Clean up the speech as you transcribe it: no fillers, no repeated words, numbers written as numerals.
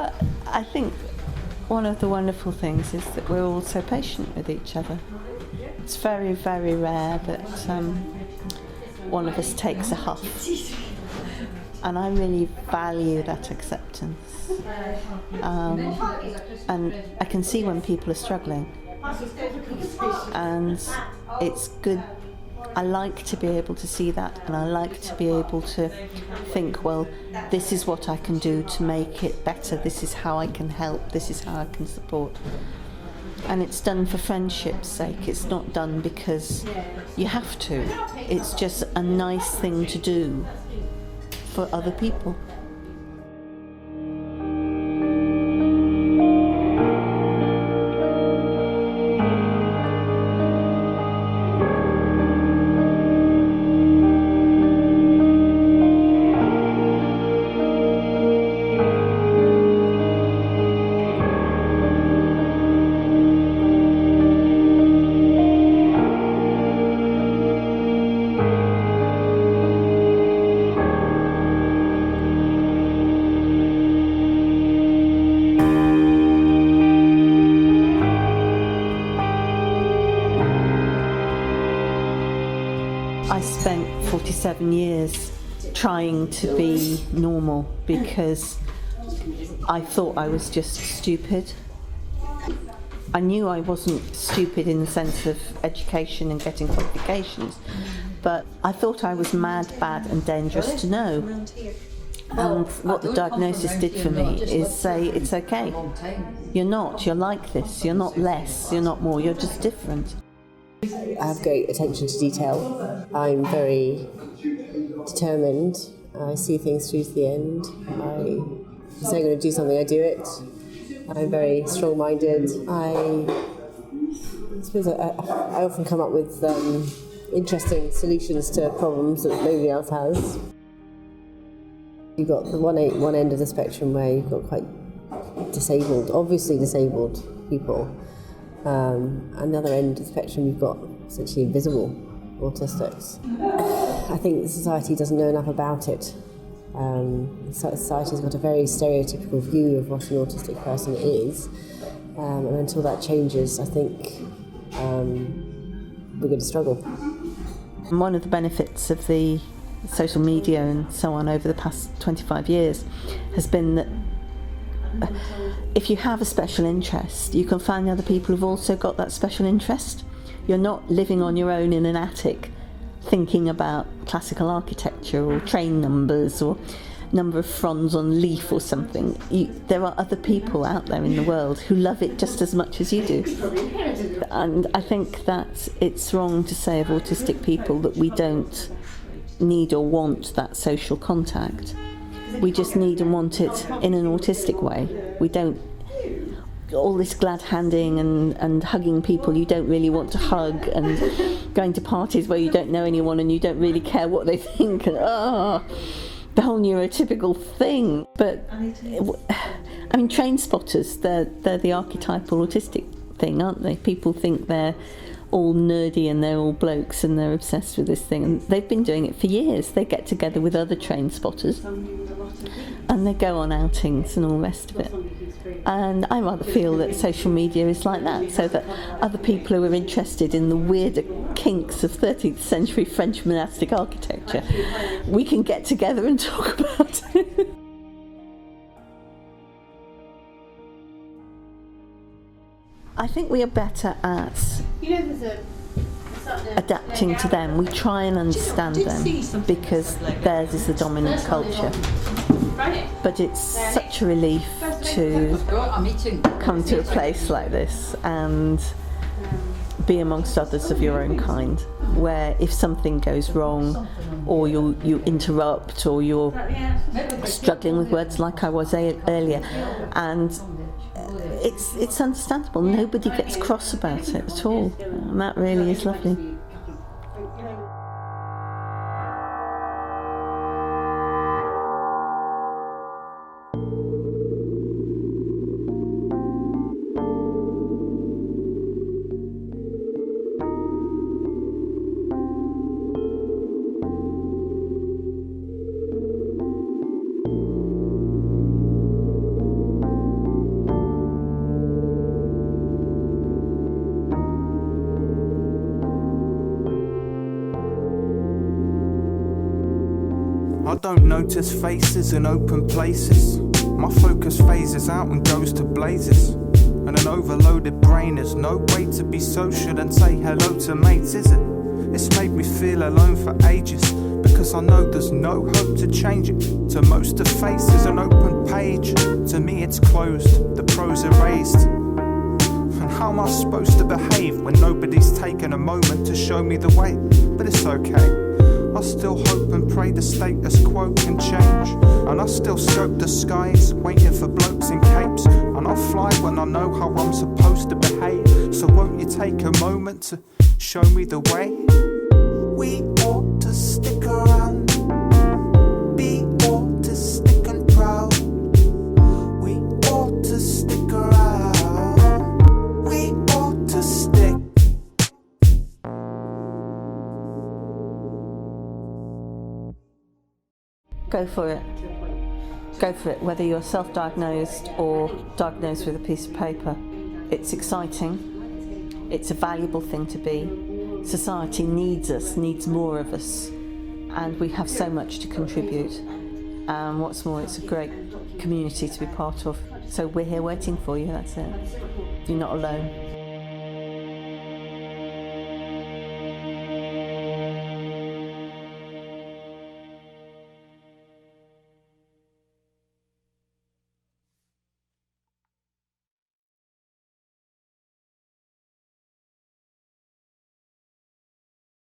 I think one of the wonderful things is that we're all so patient with each other. It's very, very rare that one of us takes a huff. And I really value that acceptance. And I can see when people are struggling. And it's good. I like to be able to see that, and I like to be able to think, well, this is what I can do to make it better, this is how I can help, this is how I can support. And it's done for friendship's sake, it's not done because you have to. It's just a nice thing to do for other people. I spent 47 years trying to be normal because I thought I was just stupid. I knew I wasn't stupid in the sense of education and getting qualifications, but I thought I was mad, bad and dangerous to know. And what the diagnosis did for me is say, it's okay. You're not, you're like this, you're not less, you're not more, you're just different. I have great attention to detail. I'm very determined. I see things through to the end. I say I'm going to do something, I do it. I'm very strong-minded. I suppose I often come up with interesting solutions to problems that nobody else has. You've got the one end of the spectrum where you've got quite disabled, obviously disabled people. And the other end of the spectrum, you've got essentially invisible autistics. I think society doesn't know enough about it. Society's got a very stereotypical view of what an autistic person is, and until that changes, I think we're going to struggle. One of the benefits of the social media and so on over the past 25 years has been that if you have a special interest, you can find other people who've also got that special interest. You're not living on your own in an attic thinking about classical architecture or train numbers or number of fronds on leaf or something. There are other people out there in the world who love it just as much as you do. And I think that it's wrong to say of autistic people that we don't need or want that social contact. We just need and want it in an autistic way. We don't, all this glad handing and hugging people you don't really want to hug, and going to parties where you don't know anyone and you don't really care what they think, and the whole neurotypical thing. But I mean, train spotters, they're the archetypal autistic thing, aren't they? People think they're all nerdy and they're all blokes and they're obsessed with this thing, and they've been doing it for years. They get together with other train spotters and they go on outings and all the rest of it. And I rather feel that social media is like that, so that other people who are interested in the weirder kinks of 13th century French monastic architecture, we can get together and talk about it. I think we are better at adapting to them. We try and understand them because theirs is the dominant culture. But it's such a relief to come to a place like this and be amongst others of your own kind, where if something goes wrong or you interrupt or you're struggling with words like I was earlier, and it's understandable. Nobody gets cross about it at all, and that really is lovely. notice faces in open places. My focus phases out and goes to blazes. And an overloaded brain is no way to be social and say hello to mates, is it? It's made me feel alone for ages, because I know there's no hope to change it. To most, the face is an open page. To me it's closed, the prose erased. And how am I supposed to behave when nobody's taken a moment to show me the way? But it's okay, I still hope and pray the status quo can change. And I still scope the skies, waiting for blokes in capes. And I'll fly when I know how I'm supposed to behave. So won't you take a moment to show me the way? We ought to stick around, be autistic and proud. We ought to stick around, we ought to stick. Go for it. Go for it, whether you're self-diagnosed or diagnosed with a piece of paper. It's exciting. It's a valuable thing to be. Society needs us, needs more of us, and we have so much to contribute. What's more, it's a great community to be part of. So we're here waiting for you, that's it. You're not alone.